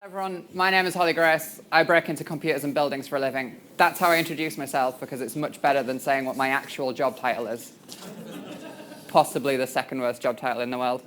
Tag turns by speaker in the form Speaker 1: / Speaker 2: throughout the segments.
Speaker 1: Everyone, my name is Holly Grace. I break into computers and buildings for a living. That's how I introduce myself because it's much better than saying what my actual job title is. Possibly the second worst job title in the world.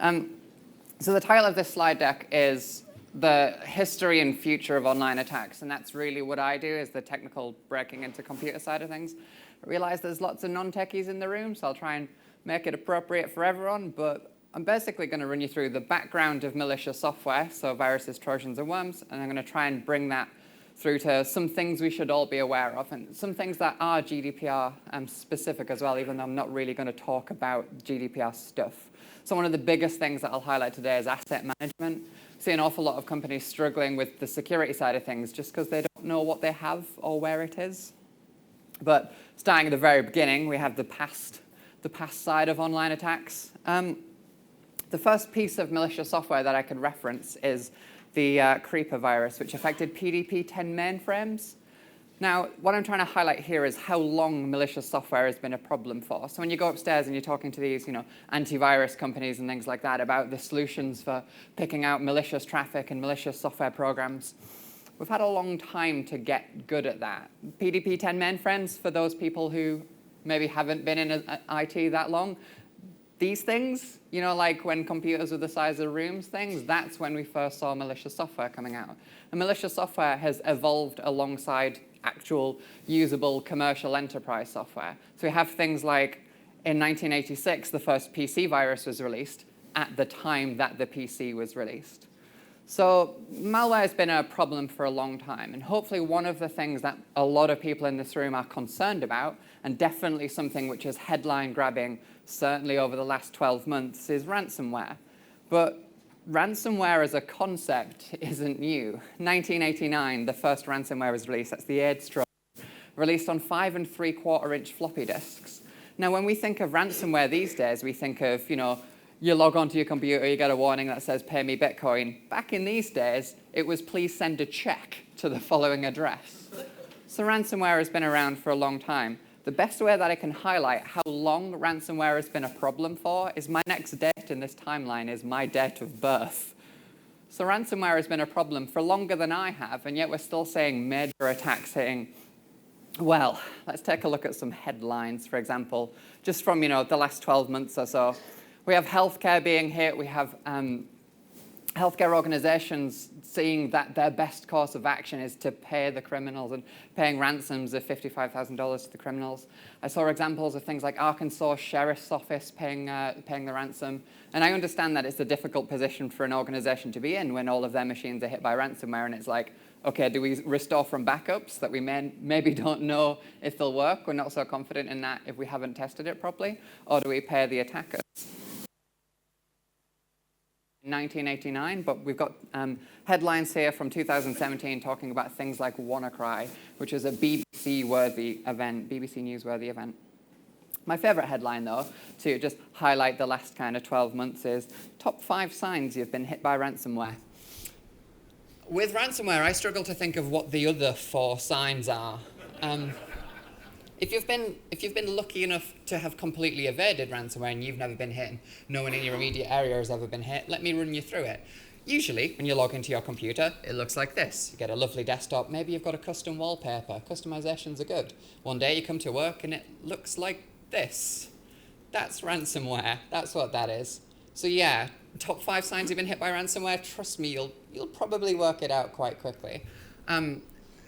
Speaker 1: So the title of this slide deck is the history and future of online attacks, and that's really what I do, is the technical breaking into computer side of things. I realize there's lots of non-techies in the room, so I'll try and make it appropriate for everyone, but I'm basically going to run you through the background of malicious software, so viruses, trojans, and worms, and I'm going to try and bring that through to some things we should all be aware of, and some things that are GDPR specific as well, even though I'm not really going to talk about GDPR stuff. So one of the biggest things that I'll highlight today is asset management. I see an awful lot of companies struggling with the security side of things just because they don't know what they have or where it is. But starting at the very beginning, we have the past side of online attacks. The first piece of malicious software that I could reference is the Creeper virus, which affected PDP-10 mainframes. Now, what I'm trying to highlight here is how long malicious software has been a problem for. So when you go upstairs and you're talking to these, antivirus companies and things like that about the solutions for picking out malicious traffic and malicious software programs, we've had a long time to get good at that. PDP-10 mainframes, for those people who maybe haven't been in IT that long, these things, like when computers were the size of rooms things, that's when we first saw malicious software coming out. And malicious software has evolved alongside actual usable commercial enterprise software. So we have things like, in 1986, the first PC virus was released at the time that the PC was released. So malware has been a problem for a long time, and hopefully one of the things that a lot of people in this room are concerned about, and definitely something which is headline grabbing, certainly over the last 12 months, is ransomware. But ransomware as a concept isn't new. 1989, the first ransomware was released. That's the AIDS Trojan, released on 5 3/4-inch floppy disks. Now, when we think of ransomware these days, we think of, you log onto your computer, you get a warning that says, pay me Bitcoin. Back in these days, it was, please send a check to the following address. So ransomware has been around for a long time. The best way that I can highlight how long ransomware has been a problem for is my next date in this timeline is my date of birth. So ransomware has been a problem for longer than I have, and yet we're still seeing major attacks hitting. Well, let's take a look at some headlines, for example, just from the last 12 months or so. We have healthcare being hit. We have healthcare organizations seeing that their best course of action is to pay the criminals and paying ransoms of $55,000 to the criminals. I saw examples of things like Arkansas Sheriff's Office paying the ransom. And I understand that it's a difficult position for an organization to be in when all of their machines are hit by ransomware. And it's like, okay, do we restore from backups that we maybe don't know if they'll work? We're not so confident in that if we haven't tested it properly. Or do we pay the attackers? 1989, but we've got headlines here from 2017 talking about things like WannaCry, which is a BBC-worthy event, BBC News-worthy event. My favorite headline, though, to just highlight the last kind of 12 months is top 5 signs you've been hit by ransomware. With ransomware, I struggle to think of what the other 4 signs are. If you've been lucky enough to have completely evaded ransomware and you've never been hit and no one in your immediate area has ever been hit, let me run you through it. Usually, when you log into your computer, it looks like this. You get a lovely desktop. Maybe you've got a custom wallpaper. Customizations are good. One day you come to work and it looks like this. That's ransomware. That's what that is. So yeah, top 5 signs you've been hit by ransomware. Trust me, you'll probably work it out quite quickly.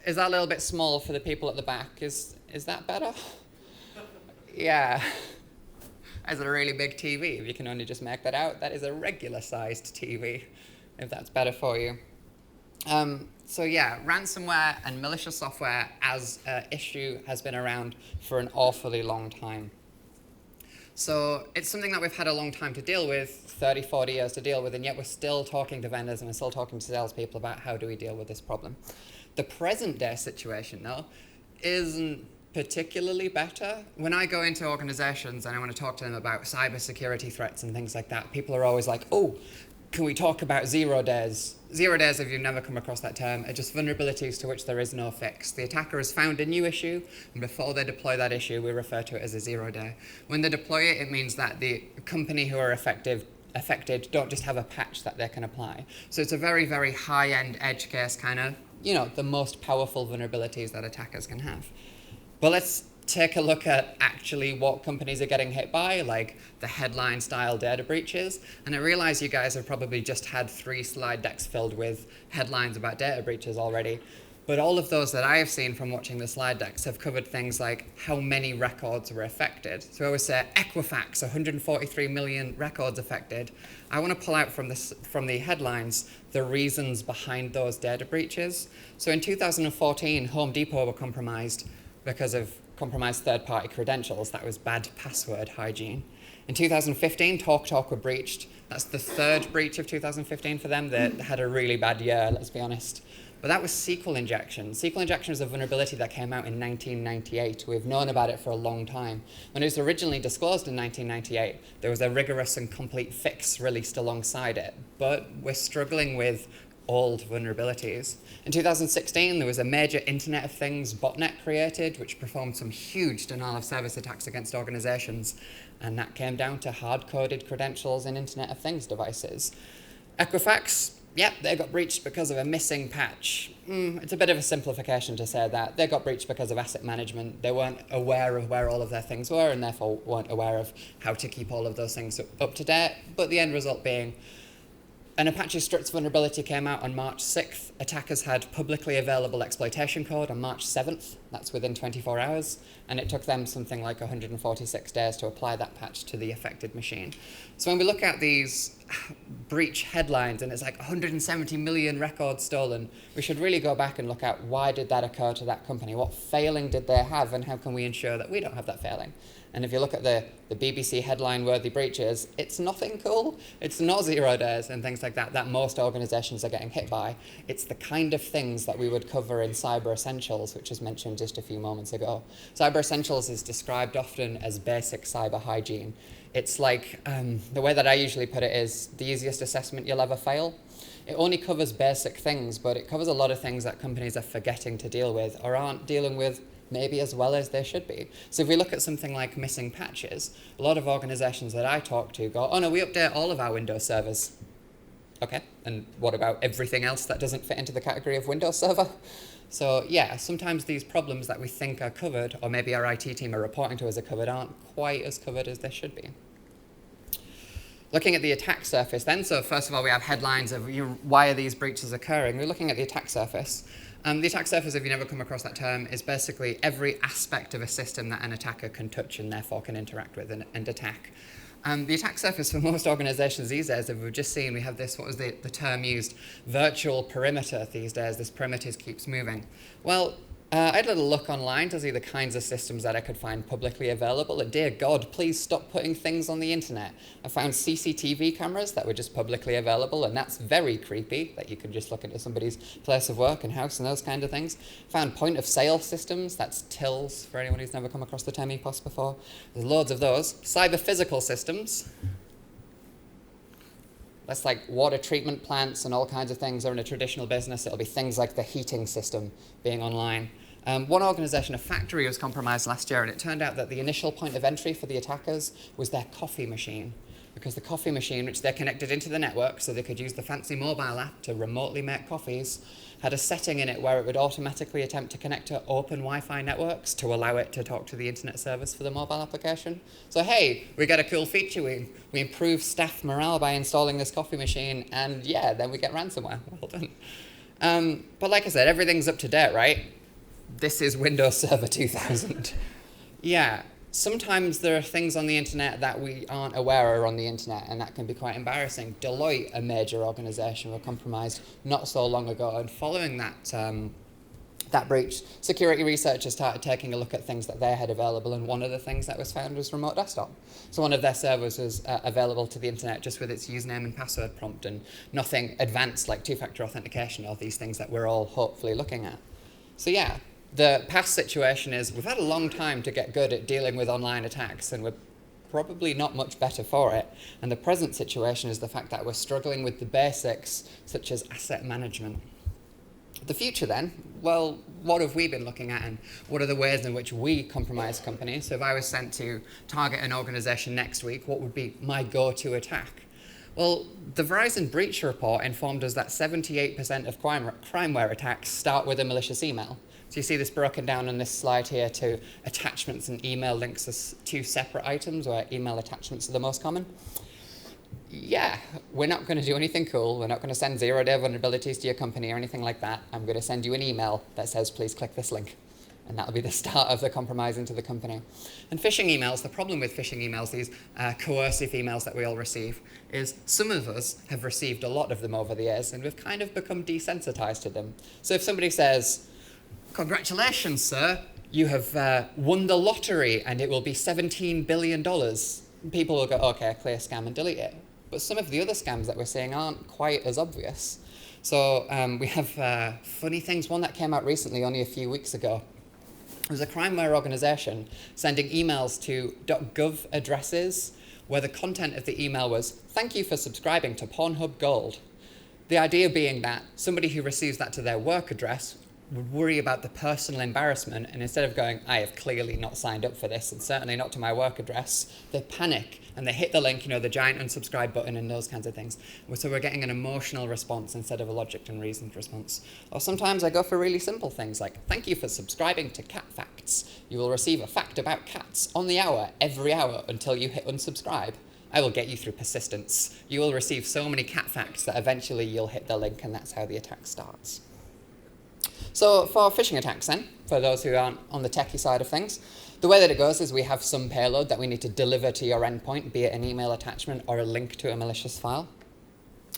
Speaker 1: Is that a little bit small for the people at the back? Is that better? Yeah. As a really big TV, if you can only just make that out, that is a regular-sized TV, if that's better for you. So yeah, ransomware and malicious software as an issue has been around for an awfully long time. So it's something that we've had a long time to deal with, 30, 40 years to deal with, and yet we're still talking to vendors and we're still talking to salespeople about how do we deal with this problem. The present-day situation, though, isn't particularly better. When I go into organizations and I want to talk to them about cybersecurity threats and things like that, people are always like, oh, can we talk about 0 days? 0 days, if you've never come across that term, are just vulnerabilities to which there is no fix. The attacker has found a new issue, and before they deploy that issue, we refer to it as a 0 day. When they deploy it, it means that the company who are affected affected don't just have a patch that they can apply. So it's a very, very high-end edge case kind of, the most powerful vulnerabilities that attackers can have. But let's take a look at actually what companies are getting hit by, like the headline-style data breaches. And I realize you guys have probably just had 3 slide decks filled with headlines about data breaches already. But all of those that I have seen from watching the slide decks have covered things like how many records were affected. So I always say Equifax, 143 million records affected. I want to pull out from the headlines the reasons behind those data breaches. So in 2014, Home Depot were compromised because of compromised third-party credentials. That was bad password hygiene. In 2015, TalkTalk were breached. That's the 3rd breach of 2015 for them. They had a really bad year, let's be honest. But that was SQL injection. SQL injection is a vulnerability that came out in 1998. We've known about it for a long time. When it was originally disclosed in 1998, there was a rigorous and complete fix released alongside it. But we're struggling with old vulnerabilities. In 2016, there was a major Internet of Things botnet created, which performed some huge denial of service attacks against organizations. And that came down to hard-coded credentials in Internet of Things devices. Equifax, yep, they got breached because of a missing patch. It's a bit of a simplification to say that. They got breached because of asset management. They weren't aware of where all of their things were and therefore weren't aware of how to keep all of those things up to date. But the end result being an Apache Struts vulnerability came out on March 6th. Attackers had publicly available exploitation code on March 7th. That's within 24 hours. And it took them something like 146 days to apply that patch to the affected machine. So when we look at these breach headlines and it's like 170 million records stolen, we should really go back and look at why did that occur to that company? What failing did they have and how can we ensure that we don't have that failing? And if you look at the BBC headline-worthy breaches, it's nothing cool. It's not 0 days and things like that most organizations are getting hit by. It's the kind of things that we would cover in Cyber Essentials, which was mentioned just a few moments ago. Cyber Essentials is described often as basic cyber hygiene. It's like, the way that I usually put it is the easiest assessment you'll ever fail. It only covers basic things, but it covers a lot of things that companies are forgetting to deal with or aren't dealing with maybe as well as they should be. So if we look at something like missing patches, a lot of organizations that I talk to go, oh no, we update all of our Windows servers. Okay, and what about everything else that doesn't fit into the category of Windows Server? So yeah, sometimes these problems that we think are covered, or maybe our IT team are reporting to us are covered, aren't quite as covered as they should be. Looking at the attack surface then, so first of all we have headlines of why are these breaches occurring. We're looking at the attack surface. The attack surface, if you never come across that term, is basically every aspect of a system that an attacker can touch and therefore can interact with and attack. The attack surface for most organizations these days, as we've just seen, we have this, what was the term used, virtual perimeter these days. This perimeter keeps moving. Well, I had a little look online to see the kinds of systems that I could find publicly available, and dear God, please stop putting things on the internet. I found CCTV cameras that were just publicly available, and that's very creepy, that you can just look into somebody's place of work and house and those kind of things. Found point-of-sale systems, that's tills, for anyone who's never come across the term EPOS before. There's loads of those. Cyber-physical systems. That's like water treatment plants and all kinds of things are in a traditional business. It'll be things like the heating system being online. One organization, a factory, was compromised last year, and it turned out that the initial point of entry for the attackers was their coffee machine. Because the coffee machine, which they connected into the network so they could use the fancy mobile app to remotely make coffees, had a setting in it where it would automatically attempt to connect to open Wi-Fi networks to allow it to talk to the internet service for the mobile application. So hey, we got a cool feature. We improve staff morale by installing this coffee machine, and yeah, then we get ransomware. Well done. But like I said, everything's up to date, right? This is Windows Server 2000. Yeah. Sometimes there are things on the internet that we aren't aware are on the internet, and that can be quite embarrassing. Deloitte, a major organization, were compromised not so long ago, and following that breach, security researchers started taking a look at things that they had available, and one of the things that was found was remote desktop. So one of their servers was available to the internet just with its username and password prompt, and nothing advanced like two-factor authentication or these things that we're all hopefully looking at. So yeah. The past situation is we've had a long time to get good at dealing with online attacks, and we're probably not much better for it. And the present situation is the fact that we're struggling with the basics, such as asset management. The future then, well, what have we been looking at, and what are the ways in which we compromise companies? So if I was sent to target an organization next week, what would be my go-to attack? Well, the Verizon breach report informed us that 78% of crimeware attacks start with a malicious email. So you see this broken down on this slide here to attachments and email links as two separate items, where email attachments are the most common. Yeah, we're not going to do anything cool. We're not going to send zero-day vulnerabilities to your company or anything like that. I'm going to send you an email that says, please click this link. And that'll be the start of the compromise into the company. And phishing emails, the problem with phishing emails, these coercive emails that we all receive, is some of us have received a lot of them over the years, and we've kind of become desensitized to them. So if somebody says, congratulations, sir, you have won the lottery and it will be $17 billion, people will go, okay, clear scam, and delete it. But some of the other scams that we're seeing aren't quite as obvious. So we have funny things. One that came out recently, only a few weeks ago. It was a crimeware organization sending emails to .gov addresses where the content of the email was, thank you for subscribing to Pornhub Gold. The idea being that somebody who receives that to their work address would worry about the personal embarrassment, and instead of going, I have clearly not signed up for this, and certainly not to my work address, they panic and they hit the link, the giant unsubscribe button and those kinds of things. So we're getting an emotional response instead of a logic and reasoned response. Or sometimes I go for really simple things like, thank you for subscribing to Cat Facts. You will receive a fact about cats on the hour, every hour, until you hit unsubscribe. I will get you through persistence. You will receive so many cat facts that eventually you'll hit the link, and that's how the attack starts. So for phishing attacks then, for those who aren't on the techie side of things, the way that it goes is we have some payload that we need to deliver to your endpoint, be it an email attachment or a link to a malicious file.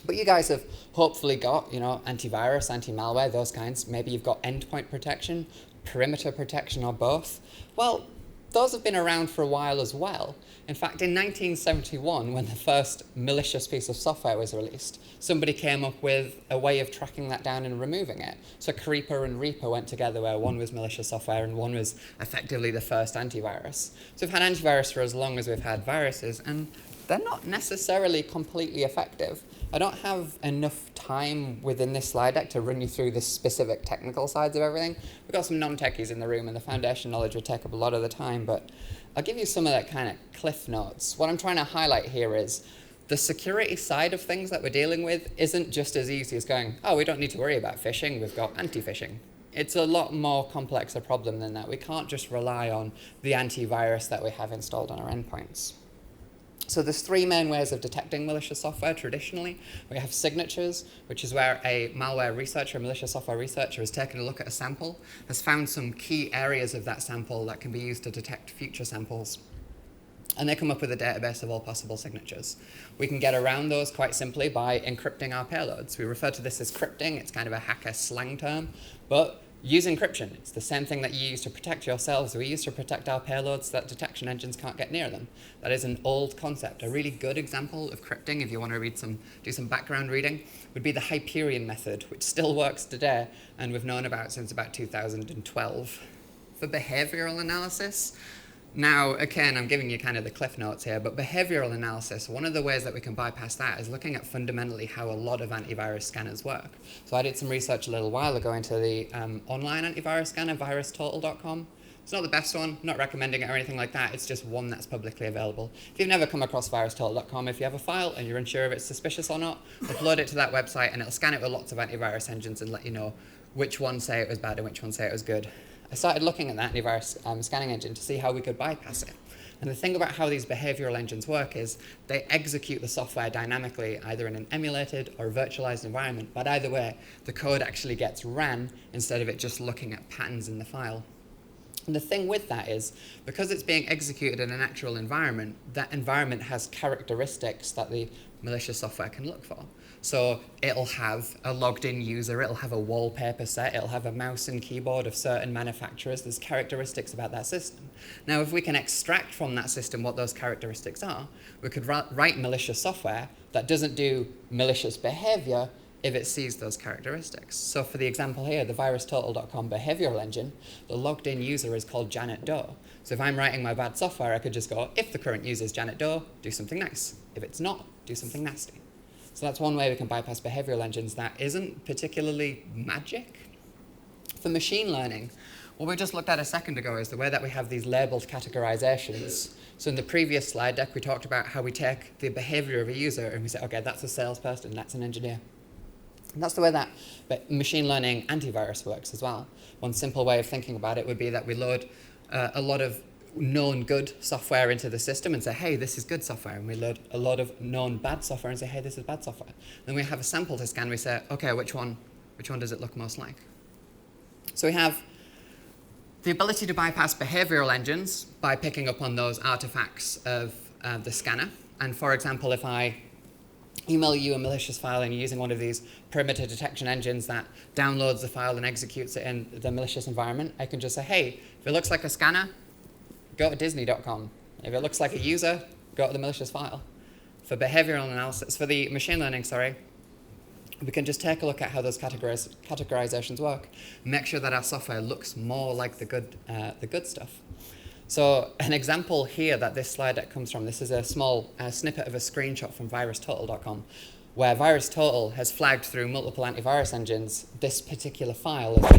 Speaker 1: But you guys have hopefully got, antivirus, anti-malware, those kinds. Maybe you've got endpoint protection, perimeter protection, or both. Well, those have been around for a while as well. In fact, in 1971, when the first malicious piece of software was released, somebody came up with a way of tracking that down and removing it. So Creeper and Reaper went together, where one was malicious software and one was effectively the first antivirus. So we've had antivirus for as long as we've had viruses, and they're not necessarily completely effective. I don't have enough time within this slide deck to run you through the specific technical sides of everything. We've got some non-techies in the room, and the foundation knowledge will take up a lot of the time, but I'll give you some of that kind of cliff notes. What I'm trying to highlight here is the security side of things that we're dealing with isn't just as easy as going, oh, we don't need to worry about phishing, we've got anti-phishing. It's a lot more complex a problem than that. We can't just rely on the antivirus that we have installed on our endpoints. So there's three main ways of detecting malicious software traditionally. We have signatures, which is where a malware researcher, a malicious software researcher, has taken a look at a sample, has found some key areas of that sample that can be used to detect future samples. And they come up with a database of all possible signatures. We can get around those quite simply by encrypting our payloads. We refer to this as crypting. It's kind of a hacker slang term, but use encryption. It's the same thing that you use to protect yourselves. We use to protect our payloads so that detection engines can't get near them. That is an old concept. A really good example of crypting, if you want to do some background reading, would be the Hyperion method, which still works today and we've known about since about 2012. For behavioral analysis, now, again, I'm giving you kind of the cliff notes here, but behavioral analysis, one of the ways that we can bypass that is looking at fundamentally how a lot of antivirus scanners work. So I did some research a little while ago into the online antivirus scanner, virustotal.com. It's not the best one, not recommending it or anything like that, it's just one that's publicly available. If you've never come across virustotal.com, if you have a file and you're unsure if it's suspicious or not, upload it to that website and it'll scan it with lots of antivirus engines and let you know which ones say it was bad and which ones say it was good. I started looking at that antivirus scanning engine to see how we could bypass it. And the thing about how these behavioral engines work is they execute the software dynamically, either in an emulated or virtualized environment, but either way, the code actually gets ran instead of it just looking at patterns in the file. And the thing with that is, because it's being executed in an actual environment, that environment has characteristics that the malicious software can look for. So it'll have a logged in user, it'll have a wallpaper set, it'll have a mouse and keyboard of certain manufacturers. There's characteristics about that system. Now, if we can extract from that system what those characteristics are, we could write malicious software that doesn't do malicious behavior if it sees those characteristics. So for the example here, the virustotal.com behavioral engine, the logged in user is called Janet Doe. So if I'm writing my bad software, I could just go, if the current user is Janet Doe, do something nice. If it's not, do something nasty. So that's one way we can bypass behavioral engines that isn't particularly magic. For machine learning, what we just looked at a second ago is the way that we have these labeled categorizations. So in the previous slide deck, we talked about how we take the behavior of a user and we say, okay, that's a salesperson, that's an engineer. And that's the way that machine learning antivirus works as well. One simple way of thinking about it would be that we load a lot of known good software into the system and say, hey, this is good software. And we load a lot of known bad software and say, hey, this is bad software. Then we have a sample to scan. We say, okay, which one does it look most like? So we have the ability to bypass behavioral engines by picking up on those artifacts of the scanner. And for example, if I email you a malicious file and you're using one of these perimeter detection engines that downloads the file and executes it in the malicious environment, I can just say, hey, if it looks like a scanner, go to Disney.com. If it looks like a user, go to the malicious file. For behavioral analysis, for the machine learning, we can just take a look at how those categorizations work, make sure that our software looks more like the good stuff. So an example here that this slide deck comes from, this is a small snippet of a screenshot from virustotal.com, where VirusTotal has flagged through multiple antivirus engines this particular file as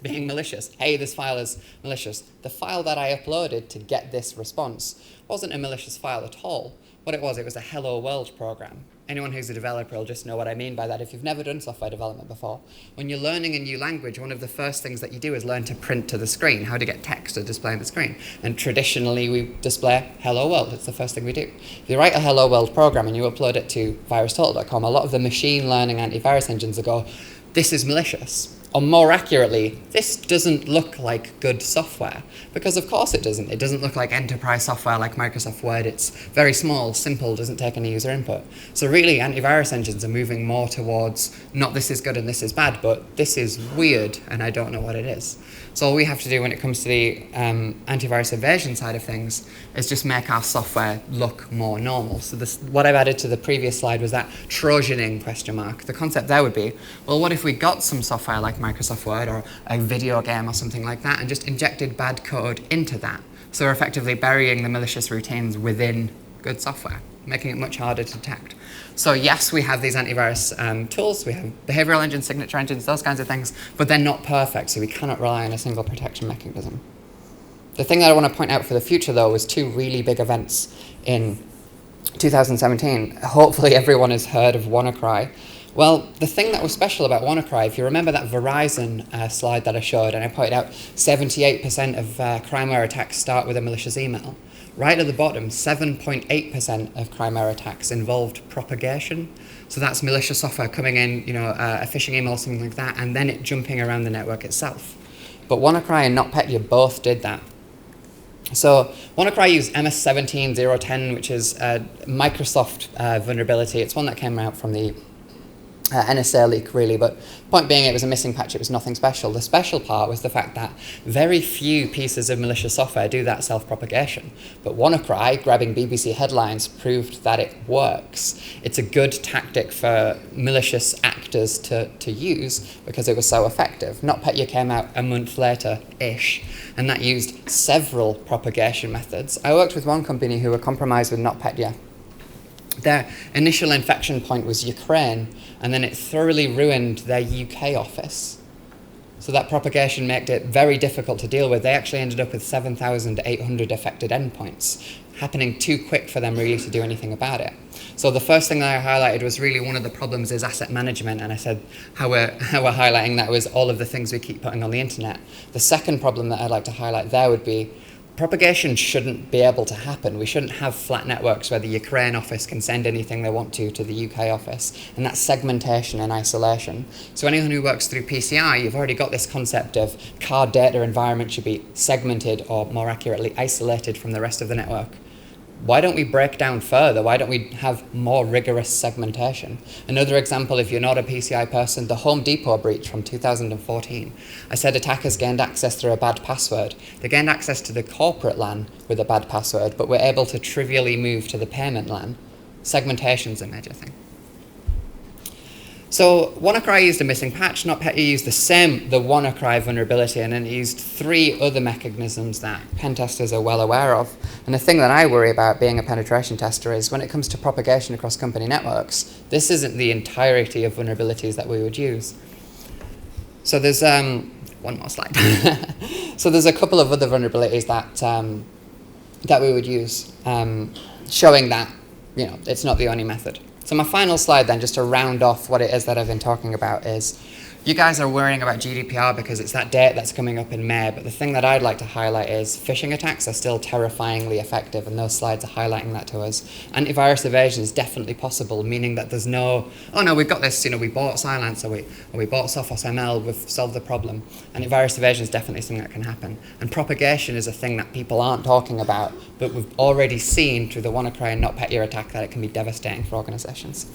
Speaker 1: being malicious. Hey, this file is malicious. The file that I uploaded to get this response wasn't a malicious file at all. What it was a hello world program. Anyone who's a developer will just know what I mean by that if you've never done software development before. When you're learning a new language, one of the first things that you do is learn to print to the screen, how to get text to display on the screen. And traditionally, we display hello world. It's the first thing we do. If you write a hello world program and you upload it to virustotal.com, a lot of the machine learning antivirus engines will go, this is malicious. Or more accurately, this doesn't look like good software. Because of course it doesn't. It doesn't look like enterprise software like Microsoft Word. It's very small, simple, doesn't take any user input. So really, antivirus engines are moving more towards not this is good and this is bad, but this is weird and I don't know what it is. So all we have to do when it comes to the antivirus evasion side of things is just make our software look more normal. So what I've added to the previous slide was that Trojaning question mark. The concept there would be, well, what if we got some software like Microsoft Word or a video game or something like that and just injected bad code into that? So we're effectively burying the malicious routines within good software, making it much harder to detect. So yes, we have these antivirus tools, we have behavioral engines, signature engines, those kinds of things, but they're not perfect, so we cannot rely on a single protection mechanism. The thing that I want to point out for the future, though, was two really big events in 2017. Hopefully everyone has heard of WannaCry. Well, the thing that was special about WannaCry, if you remember that Verizon slide that I showed, and I pointed out 78% of crimeware attacks start with a malicious email. Right at the bottom, 7.8% of crimeware attacks involved propagation. So that's malicious software coming in, a phishing email or something like that, and then it jumping around the network itself. But WannaCry and NotPetya both did that. So WannaCry used MS-17010, which is a Microsoft vulnerability. It's one that came out from the NSA leak, really, but point being, it was a missing patch. It was nothing special. The special part was the fact that very few pieces of malicious software do that self-propagation. But WannaCry, grabbing BBC headlines, proved that it works. It's a good tactic for malicious actors to use because it was so effective. NotPetya came out a month later-ish, and that used several propagation methods. I worked with one company who were compromised with NotPetya. Their initial infection point was Ukraine, and then it thoroughly ruined their UK office. So that propagation made it very difficult to deal with. They actually ended up with 7,800 affected endpoints, happening too quick for them really to do anything about it. So the first thing that I highlighted was really one of the problems is asset management, and I said how we're highlighting that was all of the things we keep putting on the internet. The second problem that I'd like to highlight there would be propagation shouldn't be able to happen. We shouldn't have flat networks where the Ukraine office can send anything they want to the UK office. And that's segmentation and isolation. So anyone who works through PCI, you've already got this concept of card data environment should be segmented, or more accurately, isolated from the rest of the network. Why don't we break down further? Why don't we have more rigorous segmentation? Another example, if you're not a PCI person, the Home Depot breach from 2014. I said attackers gained access through a bad password. They gained access to the corporate LAN with a bad password, but were able to trivially move to the payment LAN. Segmentation's a major thing. So WannaCry used a missing patch. NotPetya used the WannaCry vulnerability, and then it used three other mechanisms that pen testers are well aware of. And the thing that I worry about being a penetration tester is when it comes to propagation across company networks, this isn't the entirety of vulnerabilities that we would use. So there's one more slide. So there's a couple of other vulnerabilities that that we would use, showing that it's not the only method. So my final slide then, just to round off what it is that I've been talking about, is you guys are worrying about GDPR because it's that date that's coming up in May, but the thing that I'd like to highlight is phishing attacks are still terrifyingly effective, and those slides are highlighting that to us. Antivirus evasion is definitely possible, meaning that there's no, oh no, we've got this, we bought Cylance, or we bought Sophos ML, we've solved the problem. Antivirus evasion is definitely something that can happen. And propagation is a thing that people aren't talking about, but we've already seen through the WannaCry and NotPetya attack that it can be devastating for organizations.